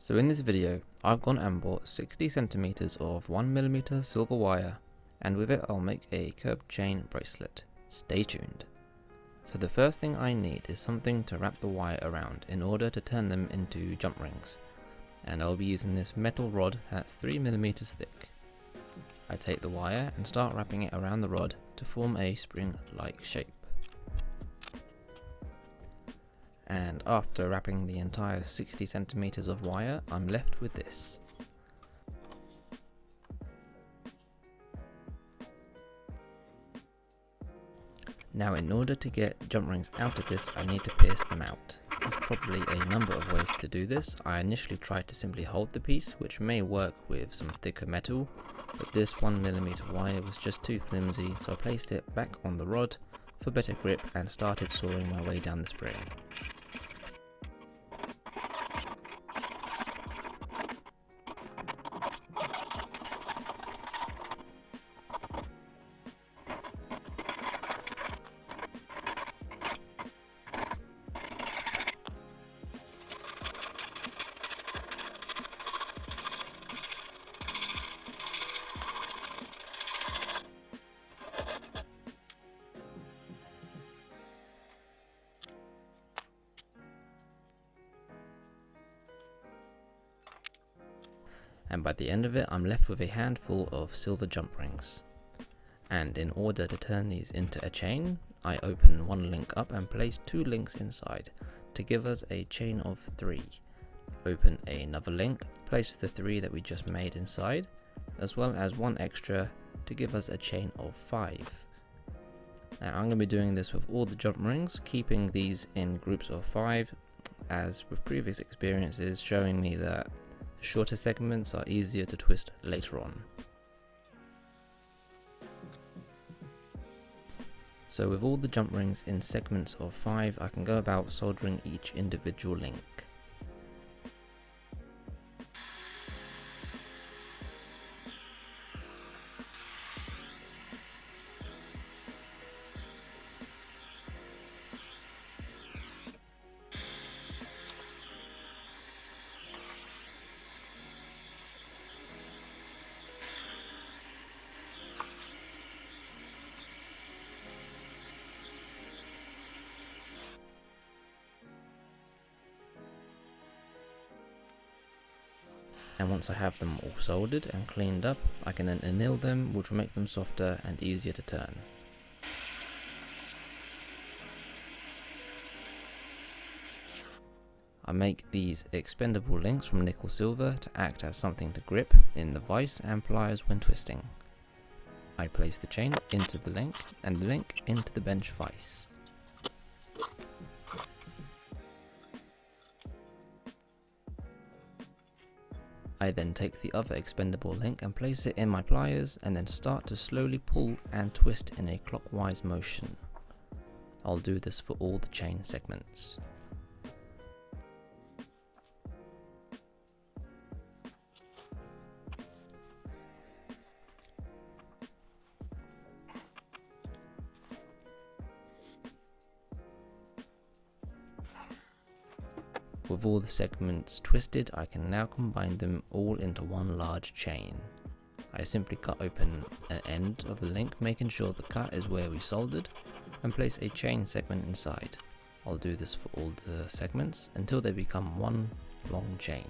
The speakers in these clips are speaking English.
So in this video, I've gone and bought 60 centimeters of 1mm silver wire, and with it I'll make a curved chain bracelet. Stay tuned. So the first thing I need is something to wrap the wire around in order to turn them into jump rings, and I'll be using this metal rod that's 3mm thick. I take the wire and start wrapping it around the rod to form a spring-like shape. And after wrapping the entire 60 centimeters of wire, I'm left with this. Now in order to get jump rings out of this, I need to pierce them out. There's probably a number of ways to do this. I initially tried to simply hold the piece, which may work with some thicker metal, but this 1mm wire was just too flimsy, so I placed it back on the rod for better grip and started sawing my way down the spring. And by the end of it, I'm left with a handful of silver jump rings. And in order to turn these into a chain, I open one link up and place 2 links inside to give us a chain of 3. Open another link, place the 3 that we just made inside, as well as one extra to give us a chain of 5. Now I'm going to be doing this with all the jump rings, keeping these in groups of 5, as with previous experiences showing me that shorter segments are easier to twist later on. So with all the jump rings in segments of 5, I can go about soldering each individual link. And once I have them all soldered and cleaned up, I can then anneal them, which will make them softer and easier to turn. I make these expendable links from nickel silver to act as something to grip in the vise and pliers when twisting. I place the chain into the link and the link into the bench vise. I then take the other expendable link and place it in my pliers and then start to slowly pull and twist in a clockwise motion. I'll do this for all the chain segments. With all the segments twisted, I can now combine them all into one large chain. I simply cut open an end of the link, making sure the cut is where we soldered, and place a chain segment inside. I'll do this for all the segments until they become one long chain.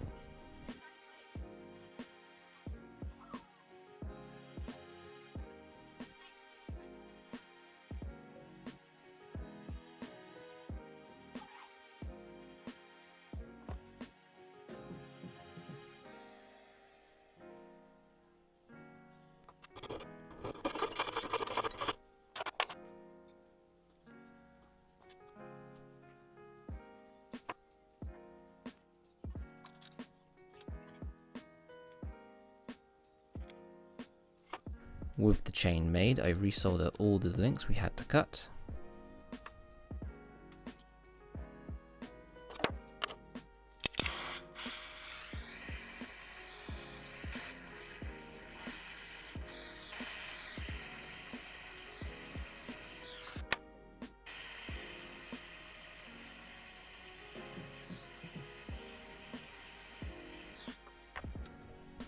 With the chain made, I resolder all the links we had to cut.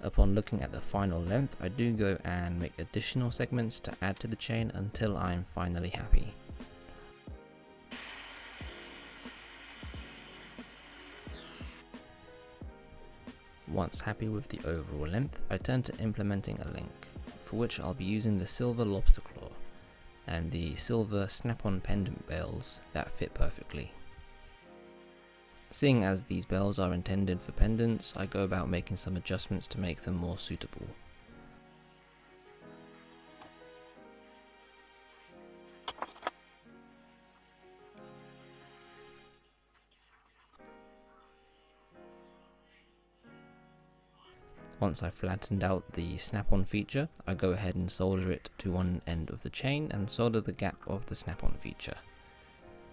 Upon looking at the final length, I do go and make additional segments to add to the chain until I'm finally happy. Once happy with the overall length, I turn to implementing a link, for which I'll be using the silver lobster claw and the silver snap-on pendant bells that fit perfectly. Seeing as these bells are intended for pendants, I go about making some adjustments to make them more suitable. Once I've flattened out the snap-on feature, I go ahead and solder it to one end of the chain and solder the gap of the snap-on feature.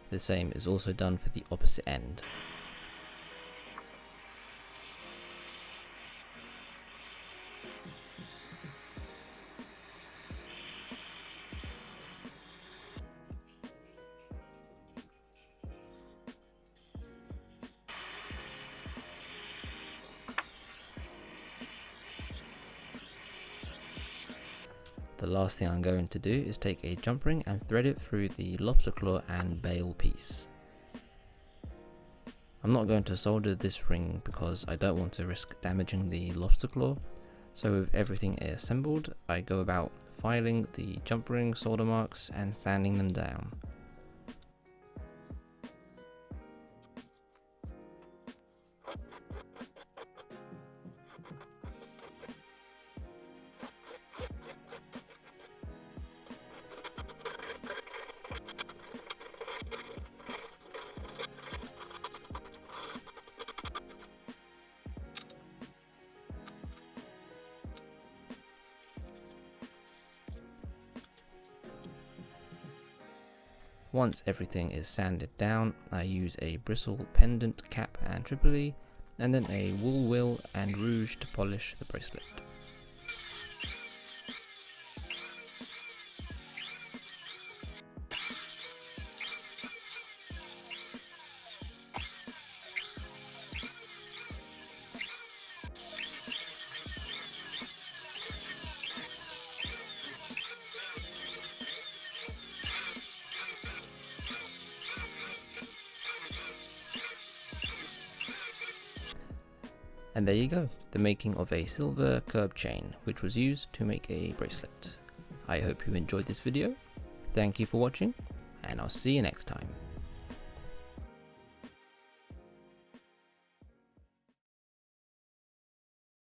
The same is also done for the opposite end. The last thing I'm going to do is take a jump ring and thread it through the lobster claw and bail piece. I'm not going to solder this ring because I don't want to risk damaging the lobster claw, so with everything assembled, I go about filing the jump ring solder marks and sanding them down. Once everything is sanded down, I use a bristle pendant cap and tripoli, and then a wool wheel and rouge to polish the bracelet. And there you go, the making of a silver curb chain, which was used to make a bracelet. I hope you enjoyed this video, thank you for watching, and I'll see you next time.